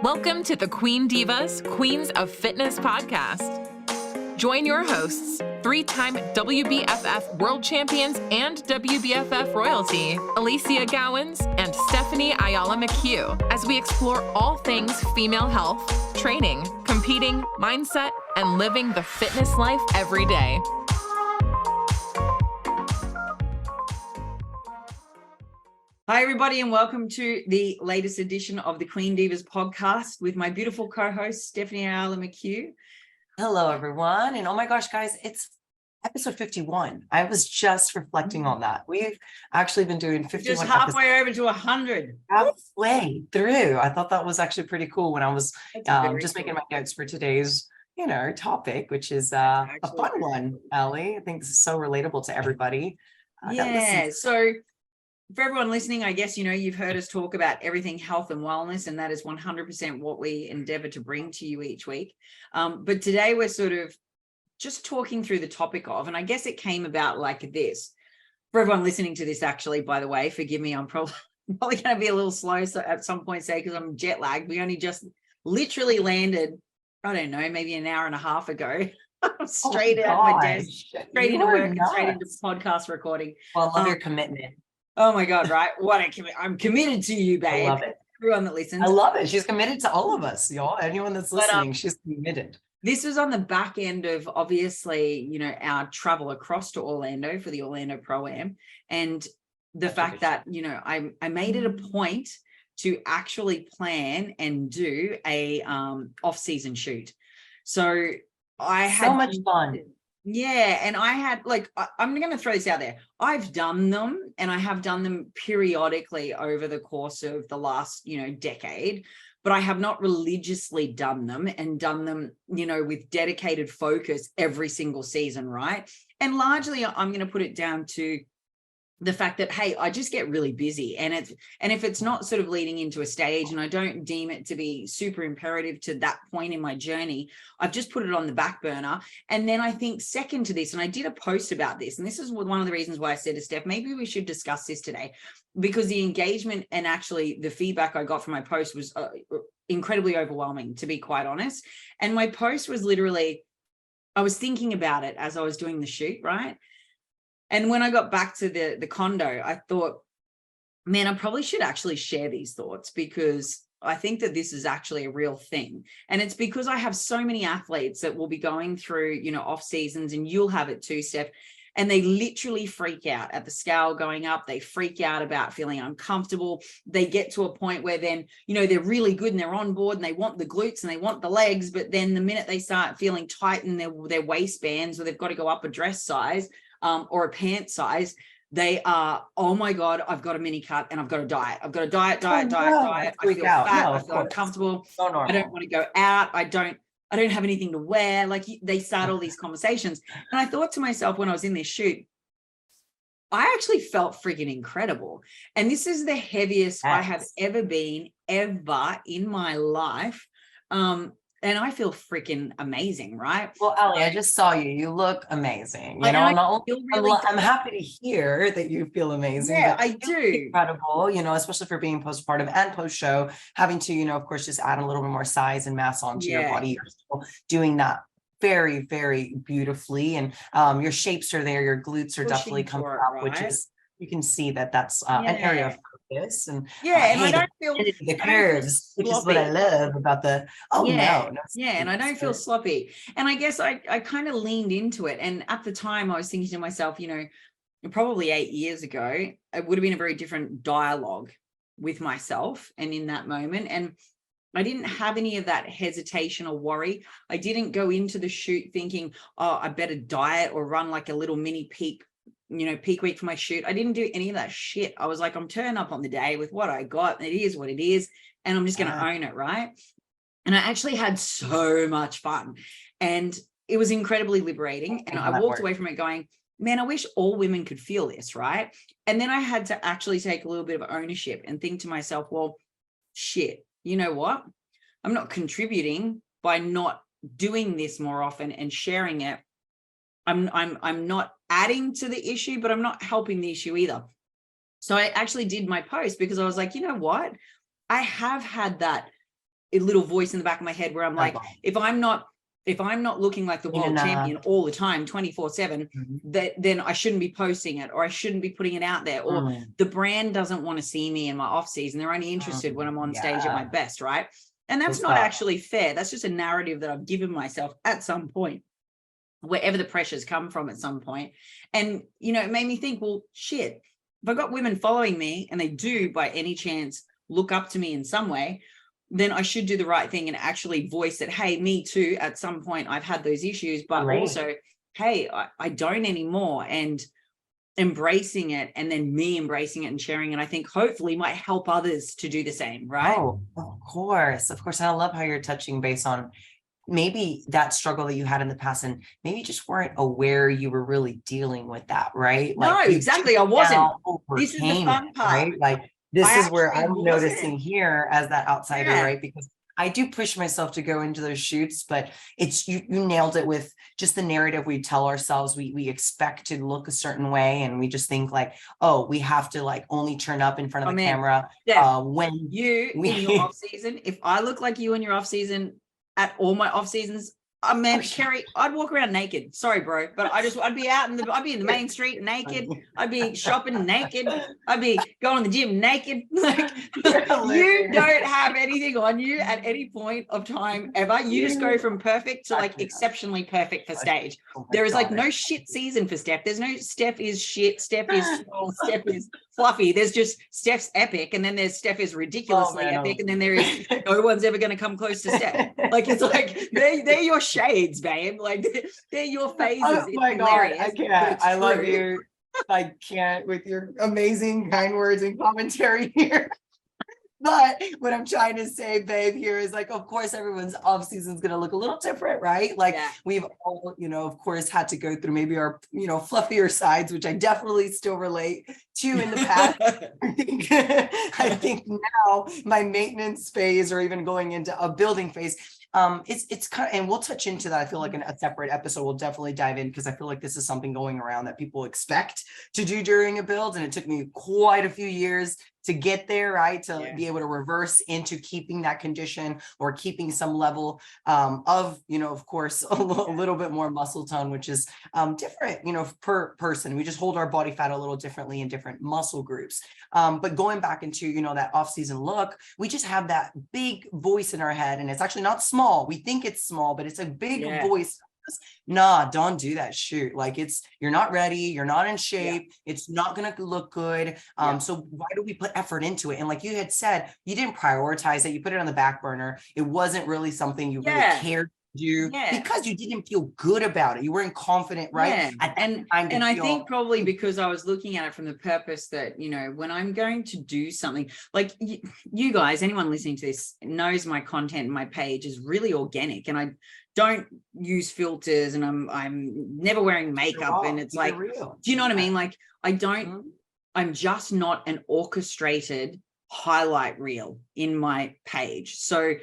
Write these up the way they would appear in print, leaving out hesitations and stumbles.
Welcome to the Queen Divas, Queens of Fitness podcast. Join your hosts, three-time WBFF world champions and WBFF royalty, Alicia Gowans and Stephanie Ayala McHugh, as we explore all things female health, training, competing, mindset, and living the fitness life every day. Hi, everybody, and welcome to the latest edition of the Queen Divas podcast with my beautiful co-host, Stephanie Ayala McHugh. Hello, everyone. And oh my gosh, guys, it's episode 51. I was just reflecting on that. We've actually been doing 51 just halfway over to 100. Halfway through. I thought that was actually pretty cool when I was just making my notes for today's, topic, which is a fun one, Allie. I think this is so relatable to everybody. So for everyone listening, I guess, you've heard us talk about everything health and wellness, and that is 100% what we endeavor to bring to you each week. But today we're sort of just talking through the topic of, and I guess it came about like this. For everyone listening to this, actually, by the way, forgive me, I'm probably going to be a little slow at some point, say, because I'm jet lagged. We only just literally landed, I don't know, maybe an hour and a half ago. Straight out my desk, straight into work, and straight into podcast recording. Well, I love your commitment. Oh my God, right? I'm committed to you, babe. I love it. Everyone that listens. I love it. She's committed to all of us, y'all. Anyone that's listening, she's committed. This was on the back end of, obviously, our travel across to Orlando for the Orlando Pro-Am. And the fact that, I made it a point to actually plan and do a off-season shoot. So I had so much fun. Yeah. And I had I'm going to throw this out there. I've done them, and I have done them periodically over the course of the last, decade, but I have not religiously done them with dedicated focus every single season. Right. And largely I'm going to put it down to the fact that, hey, I just get really busy, and if it's not sort of leading into a stage and I don't deem it to be super imperative to that point in my journey, I've just put it on the back burner. And then I think second to this, and I did a post about this, and this is one of the reasons why I said to Steph, maybe we should discuss this today, because the engagement and actually the feedback I got from my post was incredibly overwhelming, to be quite honest. And my post was literally, I was thinking about it as I was doing the shoot, right? And when I got back to the condo, I thought, man, I probably should actually share these thoughts, because I think that this is actually a real thing. And it's because I have so many athletes that will be going through, off seasons, and you'll have it too, Steph. And they literally freak out at the scale going up. They freak out about feeling uncomfortable. They get to a point where then, they're really good and they're on board and they want the glutes and they want the legs. But then the minute they start feeling tight in their waistbands, or they've got to go up a dress size, or a pant size, they are, oh my God, I've got a mini cut and I've got to diet. I've got to diet. I feel fat. I feel uncomfortable. I don't want to go out. I don't have anything to wear. Like, they start all these conversations. And I thought to myself, when I was in this shoot, I actually felt freaking incredible. And this is the heaviest I have ever been ever in my life. And I feel freaking amazing, right? Well, Allie, I just saw you. You look amazing. I'm happy to hear that you feel amazing. Yeah, I do. Incredible, especially for being postpartum and post-show, having to, of course, just add a little bit more size and mass onto your body. You're still doing that very, very beautifully. And your shapes are there. Your glutes are definitely coming up, which is, you can see that that's an area of focus. And I don't feel the curves, which is what I love about the and I don't feel sloppy. And I guess I kind of leaned into it. And at the time I was thinking to myself, probably 8 years ago, it would have been a very different dialogue with myself and in that moment. And I didn't have any of that hesitation or worry. I didn't go into the shoot thinking, oh, I better diet or run like a little mini peak week for my shoot. I didn't do any of that shit. I was like, I'm turning up on the day with what I got. It is what it is. And I'm just going to own it. Right. And I actually had so much fun, and it was incredibly liberating. And I walked away from it going, man, I wish all women could feel this. Right. And then I had to actually take a little bit of ownership and think to myself, well, shit, you know what? I'm not contributing by not doing this more often and sharing it. I'm not adding to the issue, but I'm not helping the issue either. So I actually did my post because I was like, you know what? I have had that a little voice in the back of my head where I'm like, if I'm not looking like the world champion all the time, 24/7, then I shouldn't be posting it, or I shouldn't be putting it out there, or the brand doesn't want to see me in my off season. They're only interested when I'm on stage at my best, right? And that's not actually fair. That's just a narrative that I've given myself at some point, wherever the pressures come from at some point. And, you know, it made me think, well, shit, if I've got women following me and they do by any chance look up to me in some way, then I should do the right thing and actually voice that, hey, me too, at some point I've had those issues, but also, hey, I don't anymore. And embracing it, and then me embracing it and sharing it, I think hopefully might help others to do the same, right? Oh, of course. And I love how you're touching base on maybe that struggle that you had in the past, and maybe just weren't aware you were really dealing with that, right? Like, no, exactly. I wasn't. This is the fun part. Right? Like, this is where I'm noticing here as that outsider, right? Because I do push myself to go into those shoots, but it's you nailed it with just the narrative we tell ourselves. We expect to look a certain way, and we just think like, oh, we have to like only turn up in front of the camera when you in your off season. If I look like you in your off season at all my off seasons, man, Kerry, I'd walk around naked. Sorry, bro, but I'd be out I'd be in the main street naked. I'd be shopping naked. I'd be going to the gym naked. Like, you don't have anything on you at any point of time ever. You just go from perfect to like exceptionally perfect for stage. There is like no shit season for Steph. There's no Steph is shit, Steph is small, Steph is fluffy. There's just Steph's epic, and then there's Steph is ridiculously epic, and then there is no one's ever going to come close to Steph. Like, it's like they're your shades, babe. Like, they're your phases. Oh my God, I can't. I love you. I can't with your amazing kind words and commentary here. But what I'm trying to say, babe, here is like, of course, everyone's off season is going to look a little different, right? Like we've all, you know, of course, had to go through maybe our, you know, fluffier sides, which I definitely still relate to in the past. I think now my maintenance phase, or even going into a building phase, it's kind of, and we'll touch into that. I feel like in a separate episode, we'll definitely dive in, because I feel like this is something going around that people expect to do during a build. And it took me quite a few years to get there, right? To be able to reverse into keeping that condition, or keeping some level of, you know, of course, a little bit more muscle tone, which is different, you know, per person. We just hold our body fat a little differently in different muscle groups. But going back into, you know, that off-season look, we just have that big voice in our head, and it's actually not small. We think it's small, but it's a big voice. Nah, don't do that shoot. Like, you're not ready, you're not in shape, it's not gonna look good. So why do we put effort into it? And like you had said, you didn't prioritize it, you put it on the back burner. It wasn't really something you really cared to do because you didn't feel good about it. You weren't confident, right? And I think probably because I was looking at it from the purpose that, you know, when I'm going to do something, like you guys, anyone listening to this knows my content and my page is really organic, and I don't use filters, and I'm never wearing makeup, and it's like, do you know what I mean? Like, I'm just not an orchestrated highlight reel in my page. So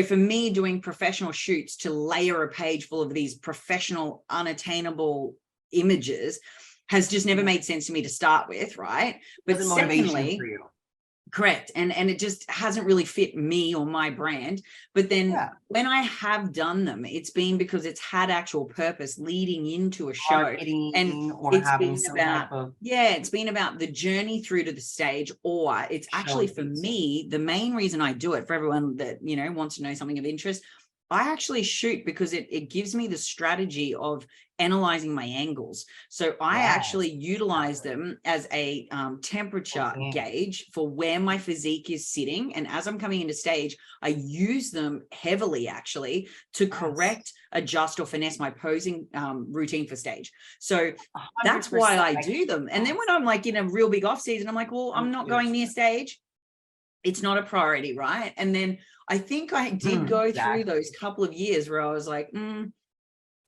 for me, doing professional shoots, to layer a page full of these professional, unattainable images has just never made sense to me to start with, right? But secondly, correct. And it just hasn't really fit me or my brand. But then when I have done them, it's been because it's had actual purpose leading into a show. And it's been about, it's been about the journey through to the stage, or it's actually, for me, the main reason I do it, for everyone that, you know, wants to know something of interest, I actually shoot because it gives me the strategy of analyzing my angles. So I actually utilize them as a temperature gauge for where my physique is sitting. And as I'm coming into stage, I use them heavily actually to correct, adjust, or finesse my posing routine for stage. So that's why I do them. And then when I'm like in a real big off season, I'm like, well, I'm not going near stage. It's not a priority, right? And then I think I did go through those couple of years where I was like,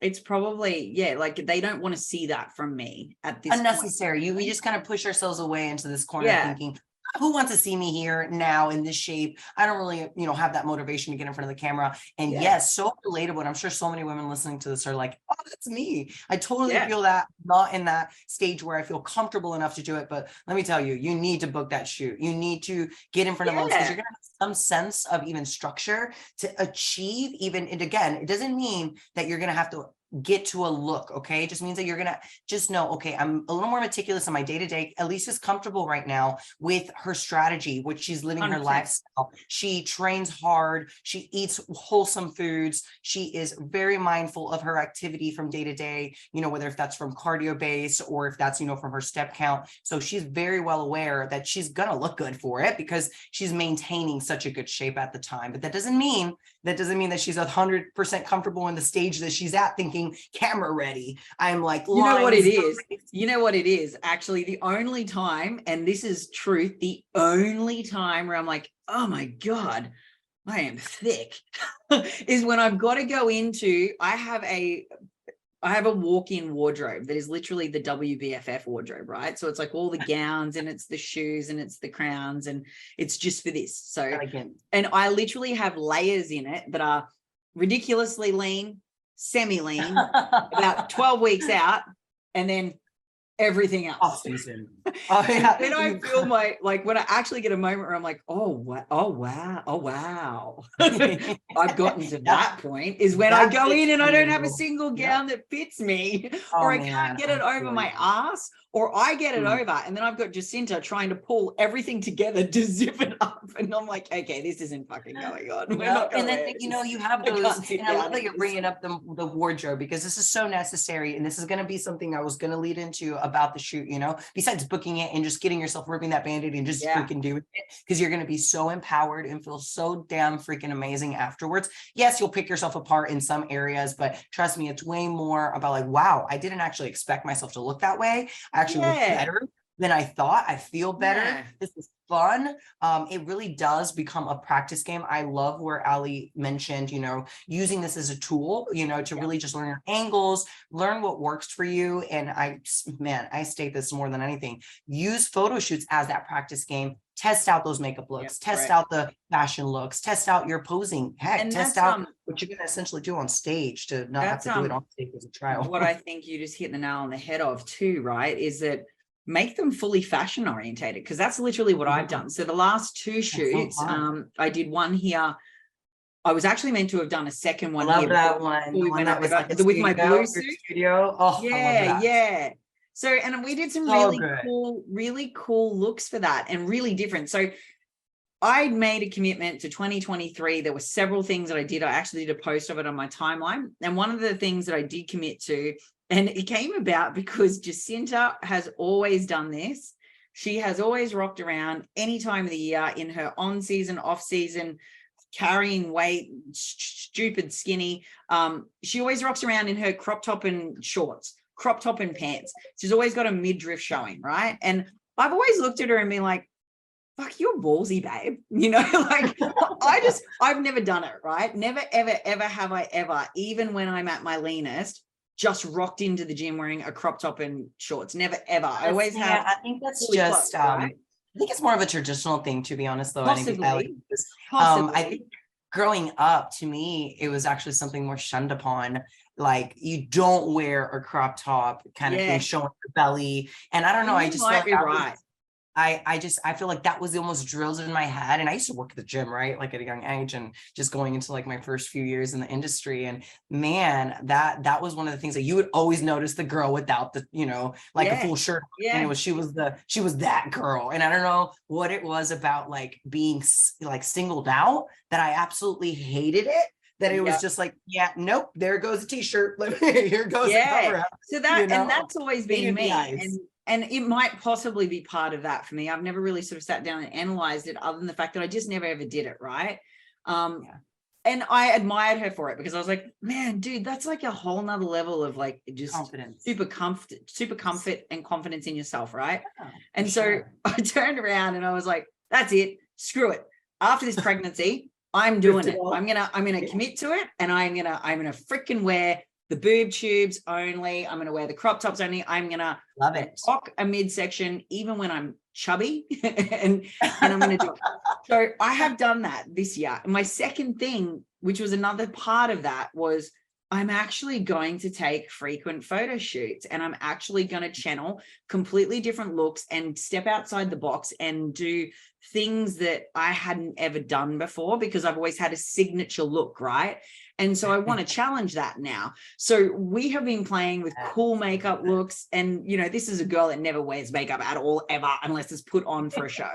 it's probably, like they don't want to see that from me at this unnecessary point. We just kind of push ourselves away into this corner thinking, who wants to see me here now in this shape? I don't really, have that motivation to get in front of the camera. And yes, so relatable. And I'm sure so many women listening to this are like, oh, that's me. I totally feel that, not in that stage where I feel comfortable enough to do it. But let me tell you, you need to book that shoot. You need to get in front of them because you're going to have some sense of even structure to achieve even. And again, it doesn't mean that you're going to have to get to a look. Okay. It just means that you're going to just know, okay, I'm a little more meticulous in my day-to-day. Alicia's comfortable right now with her strategy, which she's living 100%. Her lifestyle. She trains hard. She eats wholesome foods. She is very mindful of her activity from day to day, whether if that's from cardio base or if that's, from her step count. So she's very well aware that she's going to look good for it because she's maintaining such a good shape at the time. But that doesn't mean that she's 100% comfortable in the stage that she's at thinking camera ready. I'm like, you know what it is? You know what it is? Actually, the only time, and this is truth, the only time where I'm like, oh my God, I am thick is when I've got to go into, I have a walk-in wardrobe that is literally the WBFF wardrobe, right? So it's like all the gowns and it's the shoes and it's the crowns and it's just for this. So, and I literally have layers in it that are ridiculously lean, semi-lean, about 12 weeks out, and then everything else. Off season. Oh, yeah. Then I feel when I actually get a moment where I'm like, oh wow. I've gotten to that point is when I go in and I don't have a single gown that fits me, or I can't get it over my ass, or I get it over, and then I've got Jacinta trying to pull everything together to zip it up, and I'm like, okay, this isn't fucking going on. And then you have those, and I love that you're bringing up the wardrobe because this is so necessary, and this is going to be something I was going to lead into about the shoot. Besides booking it and just getting yourself, ripping that Band-Aid and just freaking doing it, because you're going to be so empowered and feel so damn freaking amazing afterwards. Yes, you'll pick yourself apart in some areas, but trust me, it's way more about like, wow, I didn't actually expect myself to look that way. I actually look better than I thought. I feel better. This is fun. It really does become a practice game. I love where Ali mentioned, using this as a tool, to really just learn your angles, learn what works for you. And I state this more than anything, use photo shoots as that practice game. Test out those makeup looks, test out the fashion looks, test out your posing, test out what you're going to essentially do on stage to not have to do it on stage as a trial. What I think you just hit the nail on the head of too, right, is that make them fully fashion orientated, because that's literally what I've done. So the last two shoots, I did one here. I was actually meant to have done a second one. I love that one. With my blue suit. Studio. Oh, yeah. So, and we did some really cool looks for that and really different. So I made a commitment to 2023. There were several things that I did. I actually did a post of it on my timeline. And one of the things that I did commit to, and it came about because Jacinta has always done this. She has always rocked around any time of the year in her on season, off season, carrying weight, stupid skinny. She always rocks around in her crop top and shorts, crop top and pants. She's always got a midriff showing, right? And I've always looked at her and been like, fuck, you're ballsy, babe. I've never done it, right? Never, ever have I ever, even when I'm at my leanest, just rocked into the gym wearing a crop top and shorts. Never, ever. I always have. I think that's just, right? I think it's more of a traditional thing, to be honest, though. Possibly. I think growing up, to me, it was actually something more shunned upon. Like, you don't wear a crop top kind of thing, showing your belly. And I don't know, I just feel like right. I feel like that was almost drilled in my head. And I used to work at the gym, right? Like at a young age, and just going into like my first few years in the industry. And man, that was one of the things that you would always notice the girl without the, a full shirt. Yeah. And she was that girl. And I don't know what it was about like being like singled out that I absolutely hated it. That it was just like, nope, there goes a t-shirt. Here goes the cover up. So that, and that's always been me. And it might possibly be part of that for me. I've never really sort of sat down and analyzed it, other than the fact that I just never ever did it, right? And I admired her for it, because I was like, man, dude, that's like a whole nother level of like just confidence, super comfort and confidence in yourself, right? And so I turned around and I was like, that's it, screw it. After this pregnancy, I'm doing it. I'm gonna commit to it, and I'm gonna freaking wear the boob tubes only. I'm going to wear the crop tops only. I'm going to love it. Rock a midsection, even when I'm chubby and I'm going to do it. So I have done that this year. My second thing, which was another part of that, was I'm actually going to take frequent photo shoots, and I'm actually going to channel completely different looks and step outside the box and do things that I hadn't ever done before, because I've always had a signature look, right? And so I want to challenge that now. So we have been playing with cool makeup looks. And, you know, this is a girl that never wears makeup at all, ever, unless it's put on for a show.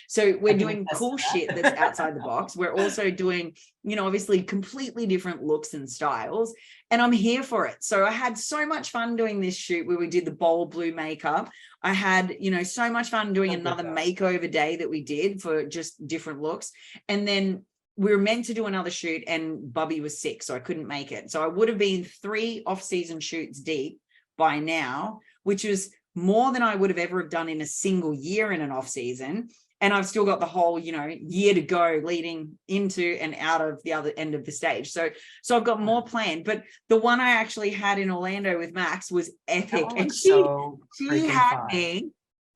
So we're doing cool shit that's outside the box. We're also doing, you know, obviously completely different looks and styles. And I'm here for it. So I had so much fun doing this shoot where we did the bold blue makeup. I had, you know, so much fun doing another makeover day that we did for just different looks. And then we were meant to do another shoot and Bubby was sick, so I couldn't make it. So I would have been 3 off-season shoots deep by now, which was more than I would have ever done in a single year in an off-season. And I've still got the whole, you know, year to go leading into and out of the other end of the stage. So I've got more planned. But the one I actually had in Orlando with Max was epic. And she had me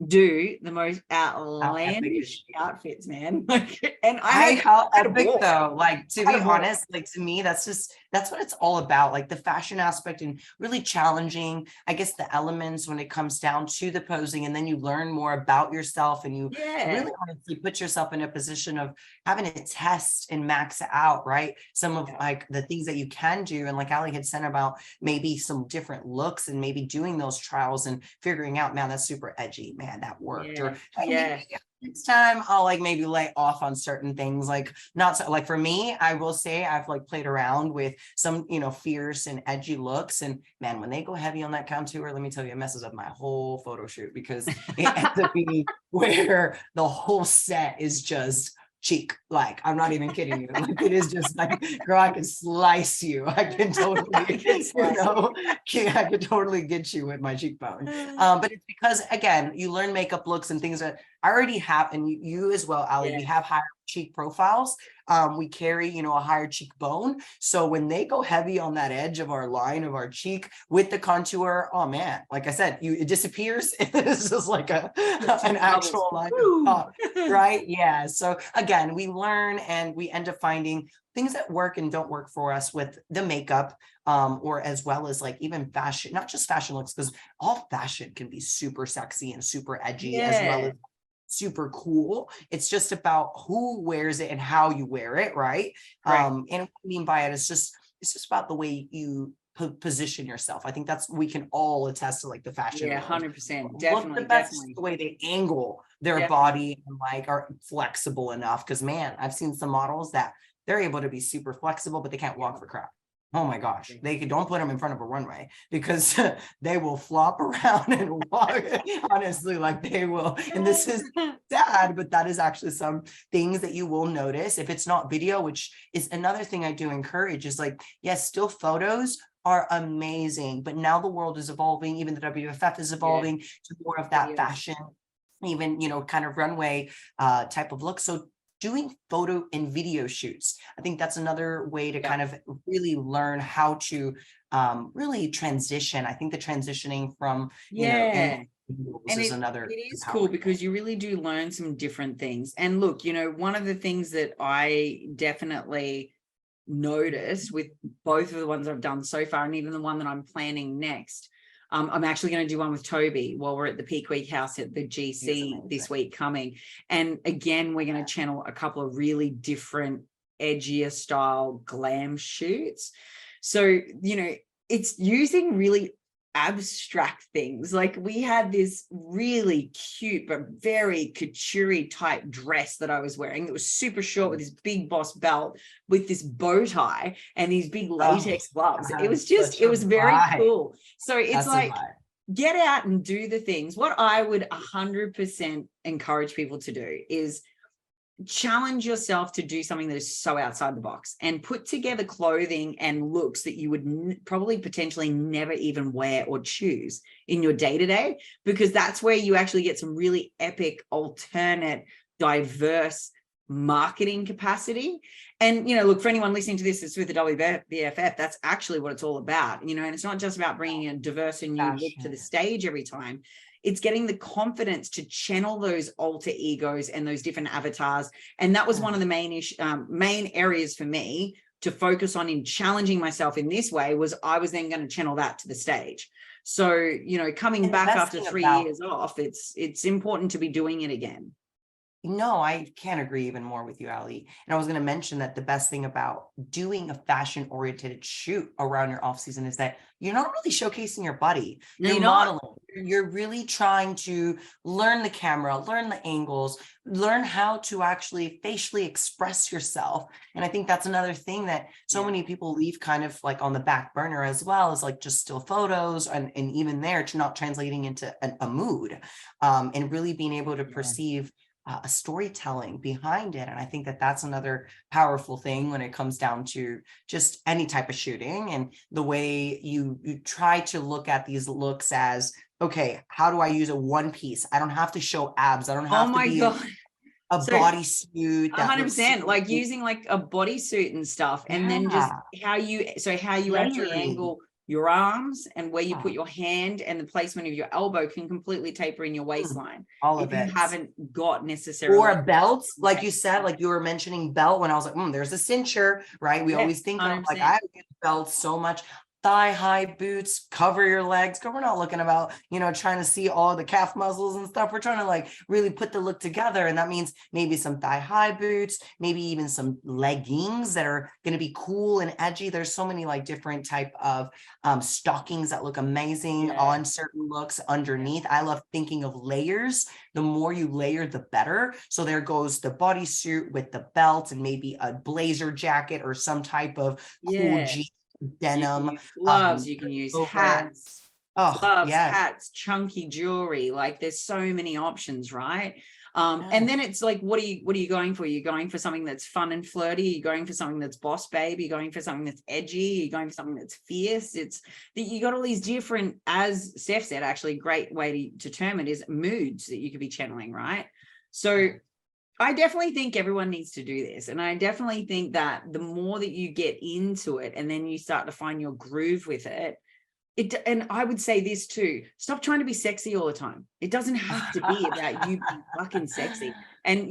do the most outlandish outfits, man. Like, and how epic though. Like, to be honest, like, to me, that's what it's all about. Like the fashion aspect and really challenging, I guess, the elements when it comes down to the posing, and then you learn more about yourself, and you really honestly put yourself in a position of having to test and max out, right? Some of like the things that you can do. And like Ali had said about maybe some different looks and maybe doing those trials and figuring out, man, that's super edgy, man, that worked. Or next time I'll like maybe lay off on certain things. Like, not so, like for me, I will say I've like played around with some, you know, fierce and edgy looks, and man, when they go heavy on that contour, let me tell you, it messes up my whole photo shoot, because it ends up being where the whole set is just cheek. Like, I'm not even kidding you. Like, it is just like, girl, I can slice you. I can totally, you know, I could totally get you with my cheekbone. But it's because, again, you learn makeup looks and things that I already have, and you as well, Ali, we have higher cheek profiles. We carry, you know, a higher cheekbone. So when they go heavy on that edge of our line of our cheek with the contour, oh man, like I said, it disappears. It's just like an actual line of top, right? Yeah. So again, we learn and we end up finding things that work and don't work for us with the makeup, or as well as like even fashion, not just fashion looks, because all fashion can be super sexy and super edgy as well as super cool. It's just about who wears it and how you wear it, right? And what I mean by it is it's just about the way you position yourself. I think that's, we can all attest to like the fashion. 100%. Definitely. The best the way they angle their body and like are flexible enough. Because man, I've seen some models that they're able to be super flexible, but they can't walk for crap. Oh my gosh, don't put them in front of a runway, because they will flop around and walk, honestly, like they will. And this is sad, but that is actually some things that you will notice if it's not video, which is another thing I do encourage, is like, yes, still photos are amazing, but now the world is evolving. Even the WFF is evolving to more of that fashion, even, you know, kind of runway type of look. So doing photo and video shoots, I think that's another way to kind of really learn how to really transition. I think the transitioning from, you know, and is another. It is cool because you really do learn some different things. And look, you know, one of the things that I definitely noticed with both of the ones I've done so far, and even the one that I'm planning next, I'm actually going to do one with Toby while we're at the Peak Week House at the GC this week coming. And again, we're going to channel a couple of really different, edgier style glam shoots. So, you know, it's using really abstract things. Like we had this really cute but very couture type dress that I was wearing that was super short with this big boss belt with this bow tie and these big latex gloves. It was just, it was very cool. So it's like, get out and do the things. What I would 100% encourage people to do is challenge yourself to do something that is so outside the box and put together clothing and looks that you would probably potentially never even wear or choose in your day-to-day, because that's where you actually get some really epic, alternate, diverse marketing capacity. And, you know, look, for anyone listening to this that's with the WBFF, that's actually what it's all about, you know, and it's not just about bringing a diverse and new look to the stage every time. It's getting the confidence to channel those alter egos and those different avatars. And that was one of the main areas for me to focus on in challenging myself in this way. Was I was then going to channel that to the stage. So, you know, coming back after 3 years off, it's important to be doing it again. No, I can't agree even more with you, Ali. And I was going to mention that the best thing about doing a fashion oriented shoot around your off season is that you're not really showcasing your body. No, you're you're not. modeling. You're really trying to learn the camera, learn the angles, learn how to actually facially express yourself. And I think that's another thing that so many people leave kind of like on the back burner, as well as like just still photos, and even there to not translating into a mood, and really being able to perceive a storytelling behind it. And I think that that's another powerful thing when it comes down to just any type of shooting, and the way you try to look at these looks as, okay, how do I use a one piece? I don't have to show abs. I don't have to be a bodysuit. 100%, like using like a bodysuit and stuff. And then just how you actually angle your arms and where you put your hand, and the placement of your elbow can completely taper in your waistline. All of it. You haven't got necessarily. Or a belt, like you said, like you were mentioning belt, when I was like, there's a cincher, right? We always think of like, I use belts so much. Thigh high boots, cover your legs. Because we're not looking about, trying to see all the calf muscles and stuff. We're trying to like really put the look together. And that means maybe some thigh high boots, maybe even some leggings that are going to be cool and edgy. There's so many like different type of stockings that look amazing on certain looks underneath. I love thinking of layers. The more you layer, the better. So there goes the bodysuit with the belt and maybe a blazer jacket or some type of cool jeans. Denim, you gloves, you can use hats, hats, chunky jewelry. Like there's so many options, right? And then it's like, what are you going for? You're going for something that's fun and flirty. You're going for something that's boss babe. You're going for something that's edgy. You're going for something that's fierce. It's that you got all these different, as Steph said, actually, great way to term it is moods that you could be channeling, right? So I definitely think everyone needs to do this. And I definitely think that the more that you get into it and then you start to find your groove with it, and I would say this too, stop trying to be sexy all the time. It doesn't have to be about you being fucking sexy. And,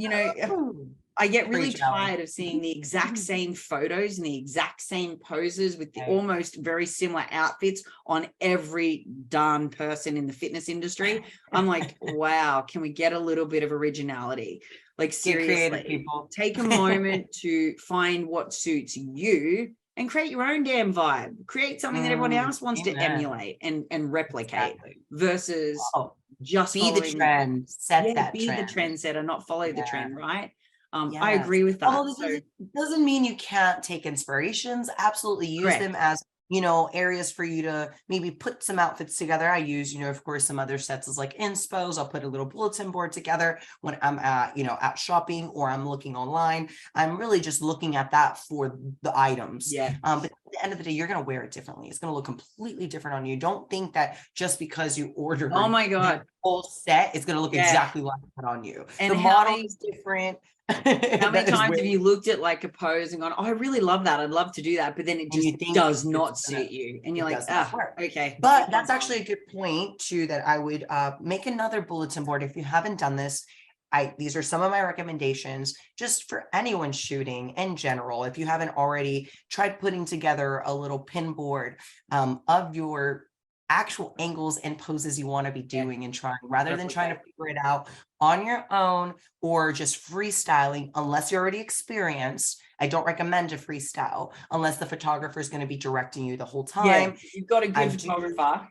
I get really tired of seeing the exact same photos and the exact same poses with the almost very similar outfits on every darn person in the fitness industry. I'm like, wow, can we get a little bit of originality? Like seriously, people. Take a moment to find what suits you and create your own damn vibe. Create something that everyone else wants to emulate and replicate versus just be the trend, set that be trend. The trendsetter, not follow the trend, right? I agree with that. It doesn't mean you can't take inspirations. Absolutely use them as areas for you to maybe put some outfits together. I use, of course, some other sets as like inspos. I'll put a little bulletin board together when I'm at shopping or I'm looking online. I'm really just looking at that for the items. But at the end of the day, you're going to wear it differently. It's going to look completely different on you. Don't think that just because you ordered the whole set, it's going to look exactly like that on you. And the model is different. How many times have you looked at like a pose and gone, I really love that, I'd love to do that, but then it just does not suit you, and you're like, okay. But that's actually a good point too, that I would make another bulletin board if you haven't done this. These are some of my recommendations just for anyone shooting in general. If you haven't already, tried putting together a little pin board of your actual angles and poses you want to be doing and trying, rather than trying to figure it out on your own or just freestyling. Unless you're already experienced, I don't recommend to freestyle unless the photographer is going to be directing you the whole time. You've got a good photographer.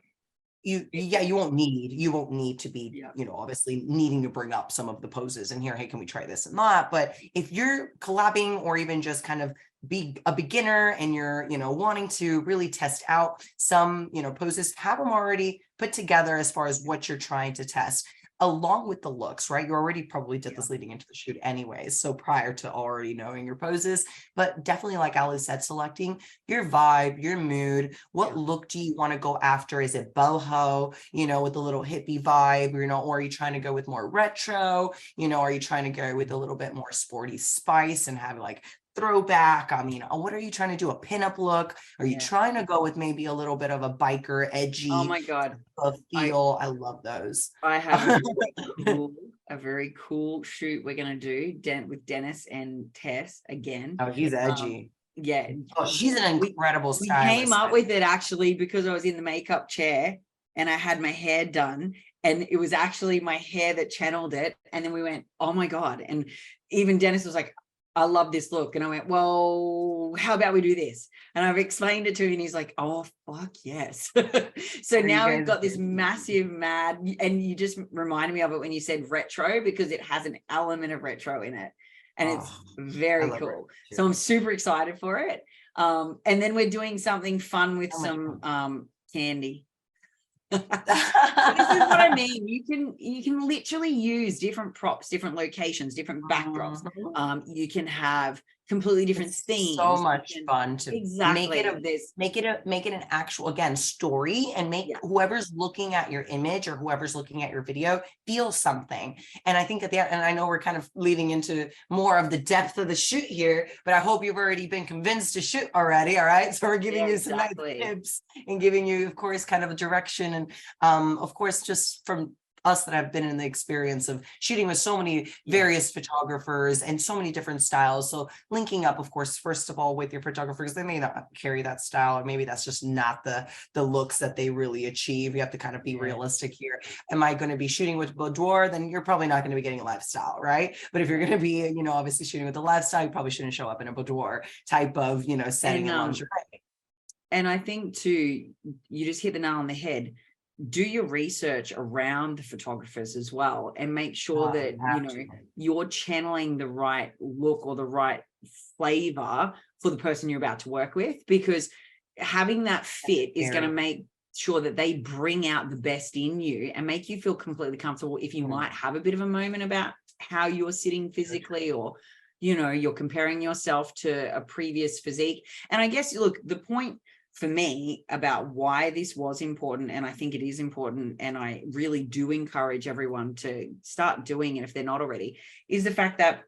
You won't need to be, obviously needing to bring up some of the poses and here, hey, can we try this and that? But if you're collabing or even just kind of be a beginner and you're, wanting to really test out some, poses, have them already put together as far as what you're trying to test, along with the looks, right? You already probably did this leading into the shoot anyways, so prior to already knowing your poses, but definitely, like Ali said, selecting your vibe, your mood. What look do you want to go after? Is it boho, with a little hippie vibe, or are you trying to go with more retro? Are you trying to go with a little bit more sporty spice and have like throwback? I mean, what are you trying to do? A pinup look? Are you trying to go with maybe a little bit of a biker, edgy Oh my God. feel? I love those. I have a very cool shoot we're gonna do with Dennis and Tess again. Oh, he's edgy. Yeah. Oh, she's an incredible we stylist. came up with it actually because I was in the makeup chair and I had my hair done, and it was actually my hair that channeled it. And then we went, oh my God. And even Dennis was like, I love this look. And I went, well, how about we do this? And I've explained it to him and he's like, oh, fuck yes. So now we've got this massive mad, and you just reminded me of it when you said retro, because it has an element of retro in it. And it's very cool. So I'm super excited for it. And then we're doing something fun with some candy. This is what I mean. You can literally use different props, different locations, different backdrops. You can have completely different themes. So much fun to make it an actual, again, story, and make whoever's looking at your image or whoever's looking at your video feel something. And I think and I know we're kind of leading into more of the depth of the shoot here, but I hope you've already been convinced to shoot already. All right. So we're giving you some nice tips and giving you, of course, kind of a direction. And of course, just from us that have been in the experience of shooting with so many various photographers and so many different styles. So linking up, of course, first of all, with your photographers, they may not carry that style, or maybe that's just not the looks that they really achieve. You have to kind of be realistic here. Am I going to be shooting with boudoir? Then you're probably not going to be getting a lifestyle, right? But if you're going to be, obviously shooting with a lifestyle, you probably shouldn't show up in a boudoir type of, setting and lingerie. And I think too, you just hit the nail on the head. Do your research around the photographers as well, and make sure that you're channeling the right look or the right flavor for the person you're about to work with, because having that fit is going to make sure that they bring out the best in you and make you feel completely comfortable. If you might have a bit of a moment about how you're sitting physically, or you're comparing yourself to a previous physique. And I guess, look, the point for me about why this was important, and I think it is important, and I really do encourage everyone to start doing it if they're not already, is the fact that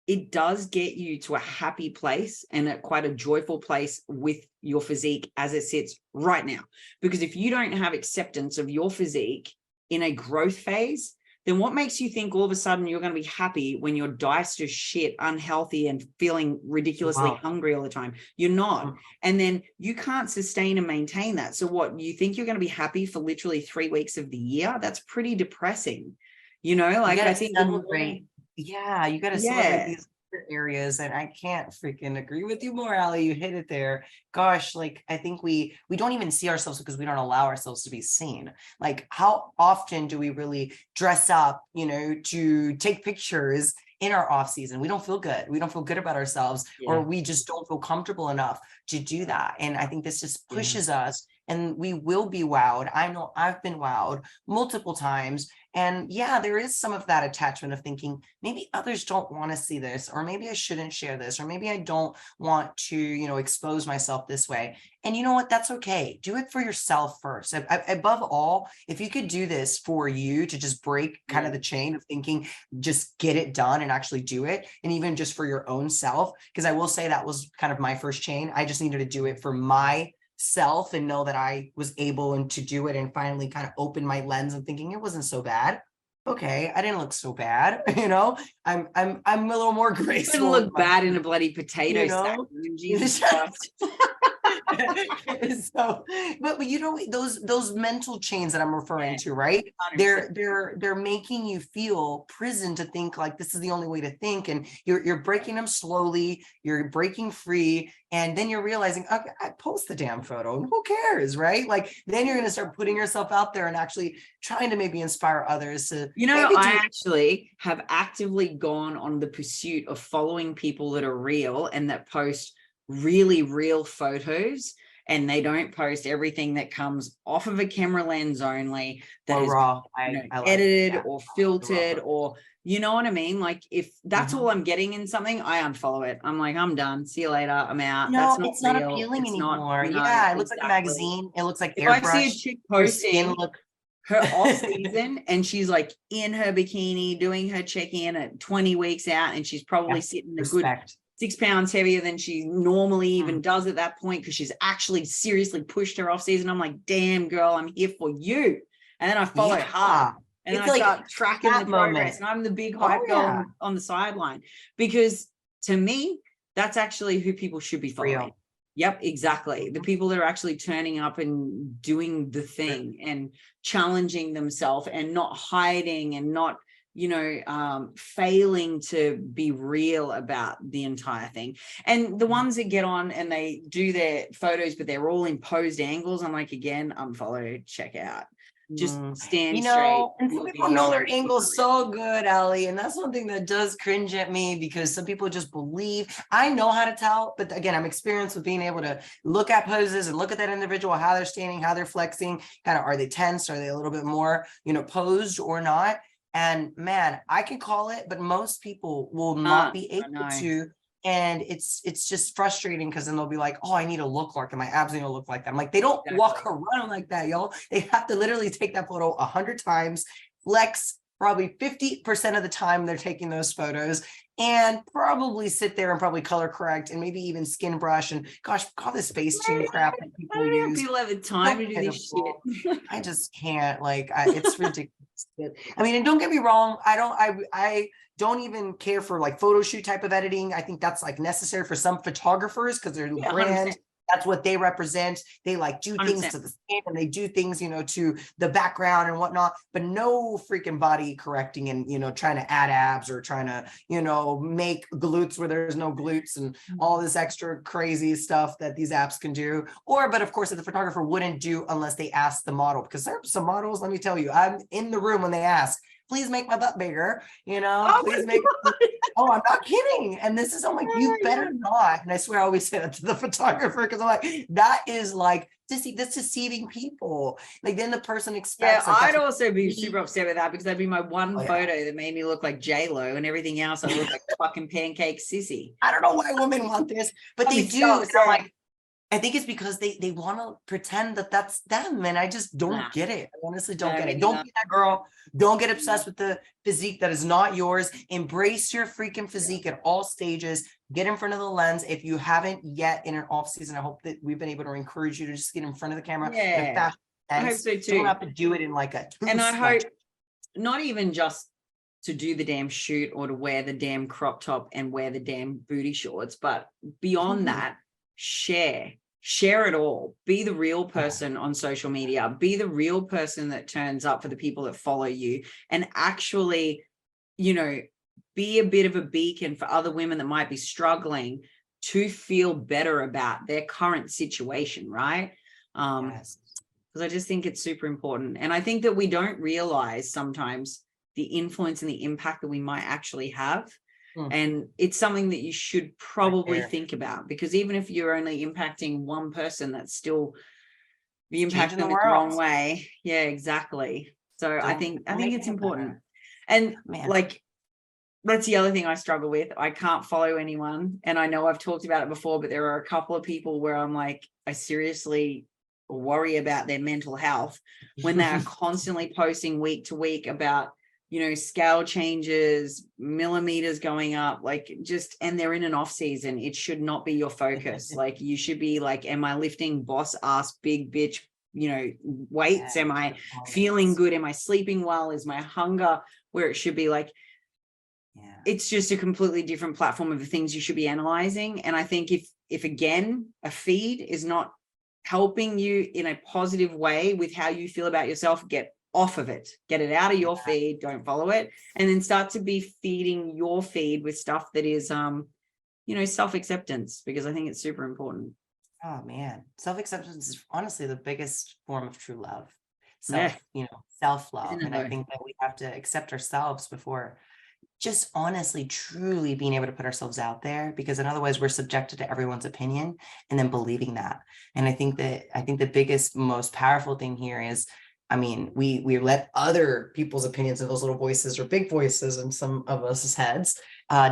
it does get you to a happy place and quite a joyful place with your physique as it sits right now. Because if you don't have acceptance of your physique in a growth phase, then what makes you think all of a sudden you're going to be happy when your diet's just shit, unhealthy, and feeling ridiculously hungry all the time? You're not. And then you can't sustain and maintain that. So what, you think you're going to be happy for literally 3 weeks of the year? That's pretty depressing. I think celebrate. Yeah, you got to celebrate these areas, and I can't freaking agree with you more, Ali. You hit it there. Gosh, I think we don't even see ourselves because we don't allow ourselves to be seen. How often do we really dress up, to take pictures in our off season? We don't feel good. We don't feel good about ourselves, or we just don't feel comfortable enough to do that. And I think this just pushes us, and we will be wowed. I know I've been wowed multiple times. And there is some of that attachment of thinking maybe others don't want to see this, or maybe I shouldn't share this, or maybe I don't want to, expose myself this way. And you know what? That's okay. Do it for yourself first. Above all, if you could do this for you to just break kind of the chain of thinking, just get it done and actually do it. And even just for your own self, because I will say that was kind of my first chain. I just needed to do it for myself and know that I was able to do it, and finally kind of open my lens and thinking it wasn't so bad. Okay, I didn't look so bad, I'm a little more graceful. Didn't look bad in a bloody potato sack. Jesus Christ. So, but those mental chains that I'm referring to, right? 100%. They're making you feel prison to think like this is the only way to think, and you're breaking them slowly. You're breaking free, and then you're realizing, okay, I post the damn photo, and who cares, right? Then you're going to start putting yourself out there and actually trying to maybe inspire others to. I actually have actively gone on the pursuit of following people that are real and that post really real photos, and they don't post everything that comes off of a camera lens only, that is raw, edited or filtered, or you know what I mean? If that's all I'm getting in something, I unfollow it. I'm like, I'm done. See you later. I'm out. No, it's not appealing anymore. It looks like a magazine. It looks like airbrush. If I see a chick posting her off season and she's in her bikini doing her check-in at 20 weeks out, and she's probably sitting a good 6 pounds heavier than she normally even does at that point, because she's actually seriously pushed her off season. I'm like, damn girl, I'm here for you. And then I follow hard. And then I start tracking the progress. And I'm the big hype girl on the sideline, because to me, that's actually who people should be following. Real. Yep, exactly. The people that are actually turning up and doing the thing and challenging themselves and not hiding and not, failing to be real about the entire thing. And the ones that get on and they do their photos, but they're all in posed angles, I'm like, again, unfollow, check out. Just stand straight. And some people know their angles so good, Allie. And that's one thing that does cringe at me, because some people just believe. I know how to tell, but again, I'm experienced with being able to look at poses and look at that individual, how they're standing, how they're flexing, kind of, are they tense? Are they a little bit more, posed or not? And man, I can call it, but most people will not be able to. And it's just frustrating, because then they'll be like, oh, I need to look like that. My abs need to look like that. I'm like, they don't walk around like that, y'all. They have to literally take that photo 100 times, flex probably 50% of the time they're taking those photos, and probably sit there and probably color correct and maybe even skin brush. And gosh, all this Facetune crap that people use. People have the time to do this shit. I just can't, it's ridiculous. I mean, and don't get me wrong, I don't even care for like photo shoot type of editing. I think that's like necessary for some photographers, because they're brand. 100%. That's what they represent. They like do things 100%. To the skin, and they do things, to the background and whatnot, but no freaking body correcting and, trying to add abs or trying to, make glutes where there's no glutes and all this extra crazy stuff that these apps can do. But of course, that the photographer wouldn't do unless they ask the model, because there are some models, let me tell you, I'm in the room when they ask, please make my butt bigger, please make, oh, I'm not kidding. And this is, I'm like, you better not. And I swear I always say that to the photographer, because I'm like, that is like, that's deceiving people. Like, then the person expects. Yeah, I'd also be super upset with that, because that'd be my one photo that made me look like J-Lo, and everything else I look like fucking pancake sissy. I don't know why women want this, but they do. So like, I think it's because they want to pretend that that's them. And I just don't get it. I honestly don't get it. Don't be that girl. Don't get obsessed with the physique that is not yours. Embrace your freaking physique at all stages. Get in front of the lens. If you haven't yet in an off season, I hope that we've been able to encourage you to just get in front of the camera. Yeah, I hope so too. You don't have to do it in like a. And I hope not even just to do the damn shoot or to wear the damn crop top and wear the damn booty shorts, but beyond that, share it all. Be the real person on social media. Be the real person that turns up for the people that follow you, and actually, be a bit of a beacon for other women that might be struggling to feel better about their current situation, right? Because I just think it's super important. And I think that we don't realize sometimes the influence and the impact that we might actually have. And it's something that you should probably think about, because even if you're only impacting one person, that's still the impact in the wrong way. Yeah, exactly. So I think it's important. And like, that's the other thing I struggle with. I can't follow anyone. And I know I've talked about it before, but there are a couple of people where I'm like, I seriously worry about their mental health when they're constantly posting week to week about, scale changes, millimeters going up, and they're in an off season. It should not be your focus. Like, you should be like, am I lifting boss ass big bitch, weights? Am I feeling good? Am I sleeping well? Is my hunger where it should be? Like, it's just a completely different platform of the things you should be analyzing. And I think if again, a feed is not helping you in a positive way with how you feel about yourself, get off of it, get it out of your feed, don't follow it, and then start to be feeding your feed with stuff that is, self-acceptance, because I think it's super important. Oh man, self-acceptance is honestly the biggest form of true love. Self-love. And I think that we have to accept ourselves before just honestly, truly being able to put ourselves out there, because in otherwise we're subjected to everyone's opinion and then believing that. And I think the biggest, most powerful thing here is, we let other people's opinions of those little voices or big voices in some of us heads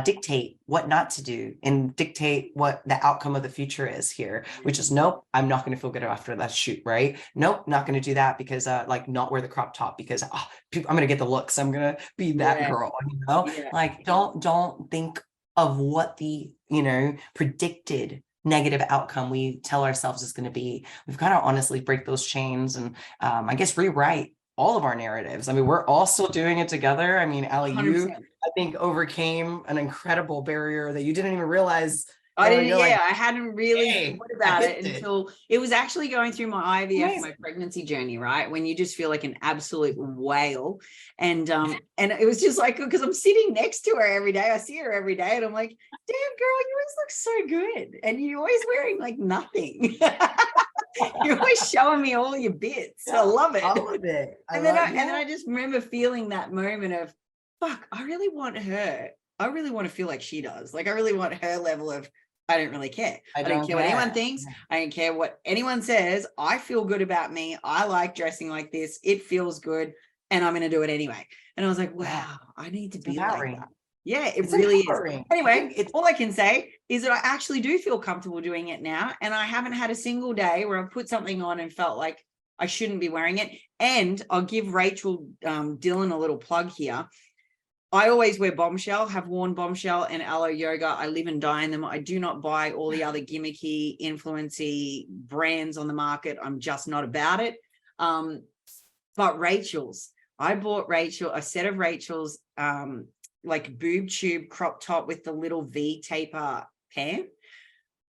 dictate what not to do and dictate what the outcome of the future is here, which is, nope, I'm not going to feel good after that shoot, right? Nope, not going to do that because not wear the crop top because I'm going to get the looks. I'm going to be that girl, Like, don't think of what the, predicted negative outcome we tell ourselves is going to be. We've got to honestly break those chains and I guess rewrite all of our narratives. I mean, we're all still doing it together. I mean, Allie, 100%. you, I think, overcame an incredible barrier that you didn't even realize. I didn't, you're like, I hadn't really hey, thought about I it hit it. until it was actually going through my IVF, Amazing. my pregnancy journey, right? When you just feel like an absolute whale. And it was just like, because I'm sitting next to her every day. I see her every day and I'm like, damn girl, you always look so good. And you're always wearing like nothing. You're always showing me all your bits. Yeah, I love it. All of it. And then I just remember feeling that moment of, fuck, I really want her. I really want to feel like she does. Like, I really want her level of, I don't really care. I don't care what anyone thinks. I don't care what anyone says. I feel good about me. I like dressing like this. It feels good. And I'm going to do it anyway. And I was like, wow, I need to be like that. Yeah, it's really empowering. Is. Anyway, all I can say is that I actually do feel comfortable doing it now. And I haven't had a single day where I've put something on and felt like I shouldn't be wearing it. And I'll give Rachel Dillon a little plug here. I always wear Bombshell, have worn Bombshell and Aloe Yoga. I live and die in them. I do not buy all the other gimmicky, influency brands on the market. I'm just not about it. But Rachel's, I bought Rachel a set of Rachel's like boob tube crop top with the little V taper pant.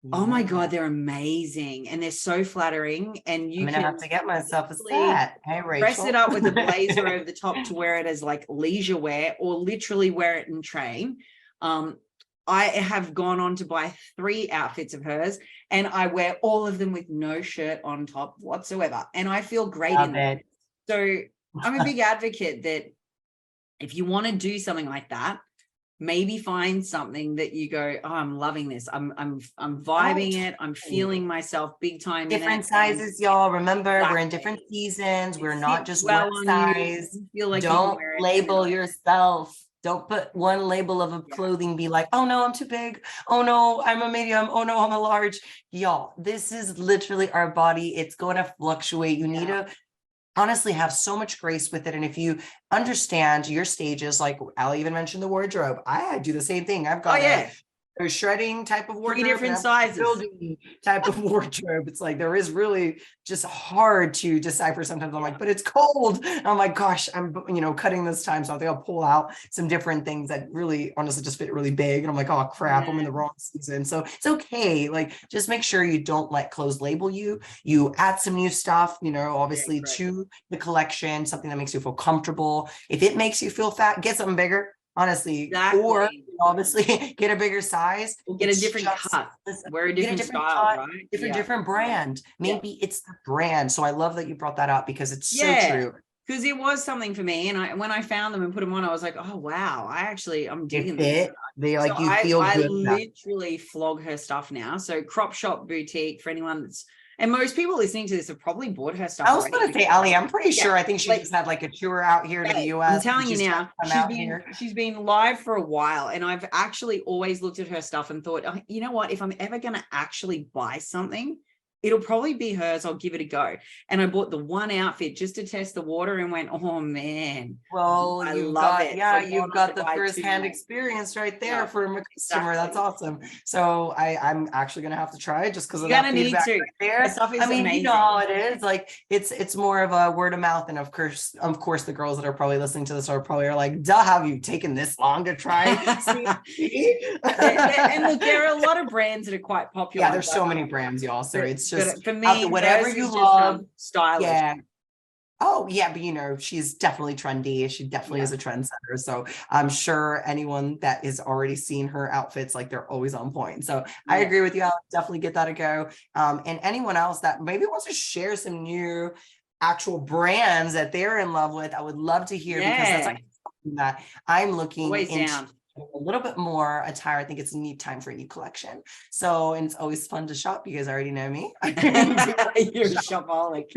Yeah. Oh my God, they're amazing. And they're so flattering. And you can have to get myself a set. Hey, Rachel. Dress it up with a blazer over the top to wear it as like leisure wear, or literally wear it and train. I have gone on to buy 3 outfits of hers and I wear all of them with no shirt on top whatsoever. And I feel great in them. So I'm a big advocate that if you want to do something like that, maybe find something that you go, oh, I'm loving this. I'm vibing it. I'm feeling myself big time. Different sizes, y'all. Remember, we're in different seasons. We're not just one size. Feel like don't label yourself. Don't put one label of a clothing, be like, oh no, I'm too big. Oh no, I'm a medium. Oh no, I'm a large. Y'all, this is literally our body. It's going to fluctuate. You need to honestly have so much grace with it. And if you understand your stages, like Allie even mentioned the wardrobe, I do the same thing. I've got a shredding type of wardrobe, 3 different sizes, building type of wardrobe. It's like, there is really just hard to decipher sometimes. I'm like, but it's cold. And I'm like, gosh, I'm, cutting this time. So I think I'll pull out some different things that really honestly just fit really big. And I'm like, oh crap, I'm in the wrong season. So it's okay. Like, just make sure you don't let clothes label you. You add some new stuff, obviously to the collection, something that makes you feel comfortable. If it makes you feel fat, get something bigger. Honestly, or obviously get a bigger size, get a different cut, wear a different style, right? Different brand. Maybe it's the brand. So I love that you brought that up because it's so true. Because it was something for me, and when I found them and put them on, I was like, oh wow, I'm digging it. They like, so you feel good. I literally flog her stuff now. So Crop Shop Boutique, for anyone that's, and most people listening to this have probably bought her stuff. I was going to say, Allie, I'm pretty sure. I think she just had like a tour out here to the US. I'm telling you now, she's been live for a while, and I've actually always looked at her stuff and thought, oh, you know what? If I'm ever going to actually buy something, it'll probably be hers. I'll give it a go. And I bought the one outfit just to test the water and went, oh man. Well, I love it. Yeah, you've got the first-hand experience right there from a customer. Exactly. That's awesome. So I'm actually gonna have to try it just because of that feedback right there. Stuff is amazing. You know how it is. Like it's more of a word of mouth. And of course, the girls that are probably listening to this are like, duh, have you taken this long to try? And look, there are a lot of brands that are quite popular. Yeah, there's so many brands, y'all. So it's just for me, whatever you love, stylish. Yeah. Oh yeah, but she's definitely trendy. She definitely is a trendsetter. So I'm sure anyone that has already seen her outfits, like, they're always on point. So I agree with you. I'll definitely get that a go. And anyone else that maybe wants to share some new actual brands that they're in love with, I would love to hear, because that's like something that I'm looking into. A little bit more attire. I think it's a neat time for a new collection. So, and it's always fun to shop. You guys already know me. You're a shopaholic.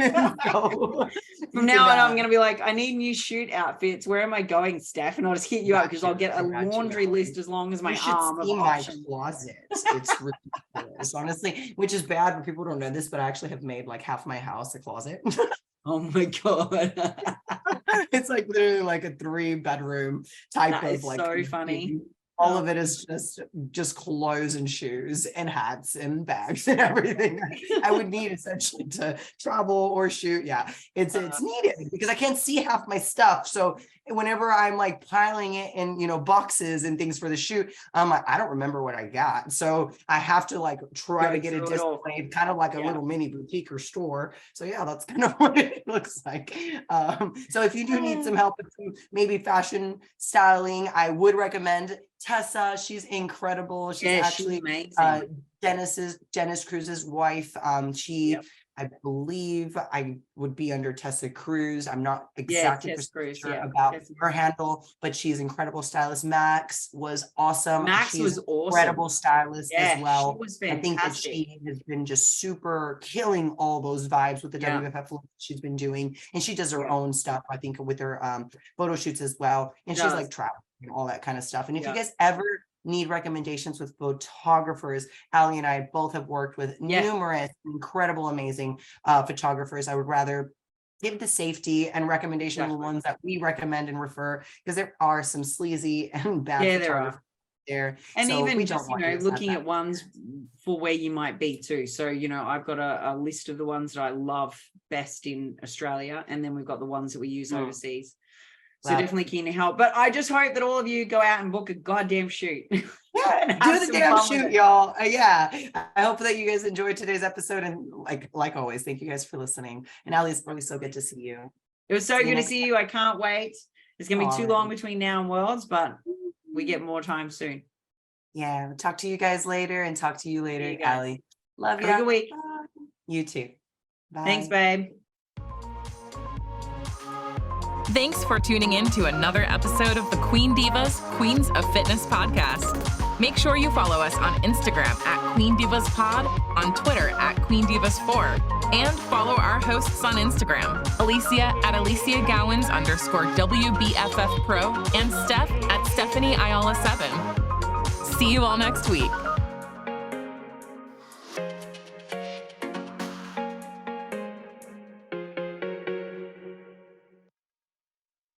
From now on, I'm going to be like, I need new shoot outfits. Where am I going, Steph? And I'll just hit you up, because I'll get a laundry list as long as my arm. See my closet. It's ridiculous, honestly, which is bad when people don't know this, but I actually have made like half my house a closet. Oh my God. It's like literally like a 3-bedroom type that of like. So funny. all of it is just clothes and shoes and hats and bags and everything I would need essentially to travel or shoot. Yeah, it's needed because I can't see half my stuff. So whenever I'm like piling it in, boxes and things for the shoot, I'm like, I don't remember what I got. So I have to like try to get it displayed, kind of like a little mini boutique or store. So yeah, that's kind of what it looks like. So if you do need some help with some maybe fashion styling, I would recommend Tessa. She's incredible. She's actually amazing. Dennis Cruz's wife. I believe I would be under Tessa Cruz. I'm not exactly sure about her handle, but she's incredible stylist. Max was awesome. Max was awesome. Incredible stylist as well. She was fantastic. I think that she has been just super killing all those vibes with the WFF look she's been doing. And she does her own stuff, I think, with her photo shoots as well. And she's like traveling and all that kind of stuff. And if you guys ever need recommendations with photographers, Ali and I both have worked with numerous incredible, amazing photographers. I would rather give the safety and recommendation of the ones that we recommend and refer, because there are some sleazy and bad photographers there. And so even just, looking at ones for where you might be too. So, I've got a list of the ones that I love best in Australia, and then we've got the ones that we use overseas. So definitely keen to help. But I just hope that all of you go out and book a goddamn shoot. Yeah, do the damn shoot, y'all. I hope that you guys enjoyed today's episode. And like always, thank you guys for listening. And Ali, it's really so good to see you. It was so good to see you. I can't wait. It's going to be too long between now and Worlds, but we get more time soon. Yeah, we'll talk to you guys later and talk to you later, Ali. Love you. Have a good week. Bye. You too. Bye. Thanks, babe. Thanks for tuning in to another episode of the Queen Divas, Queens of Fitness podcast. Make sure you follow us on Instagram at Queen Divas Pod, on Twitter at Queen Divas 4, and follow our hosts on Instagram, Alicia at Alicia Gowans _WBFF Pro, and Steph at Stephanie Ayala 7. See you all next week.